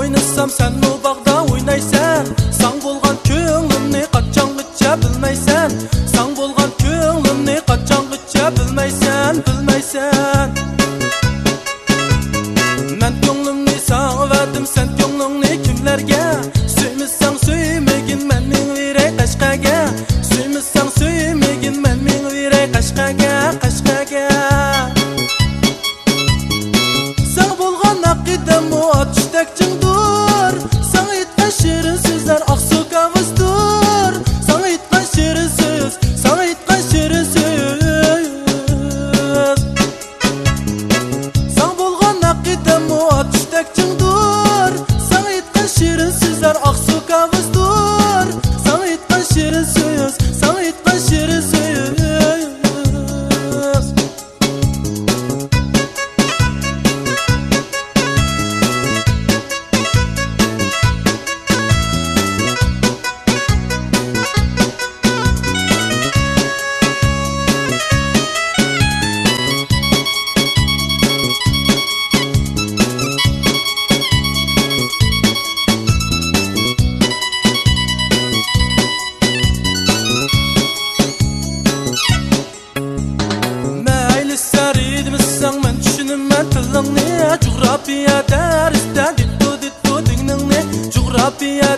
oynasam sen o bağda oynaysan. Sang bolgan könglimni qachongacha bilmaysan. Sang bolgan könglimni qachongacha bilmaysan, bilmaysan. Men ko'nglimni sana verdim, sen ko'nglingni kimlarga? Suymysang suymagin mening yurak qashqaga. Suymysang suymagin mening yurak qashqaga, qashqaga. Sana bo'lgan aqidam o ateşdek cingdur. Sana aytgan shirin so'zlar oqsu kavusdur. Sana aytgan shirin so'z, sana aytgan shirin so'z. Sana bo'lgan aqidam o ateşdek cingdur. Sana aytgan shirin so'zlar oqsu kavusdur. Sana aytgan shirin so'z, sana aytgan shirin so'z. Men düşünümen tilingni, coğrafiya darsda dittu dittu diningni, coğrafiya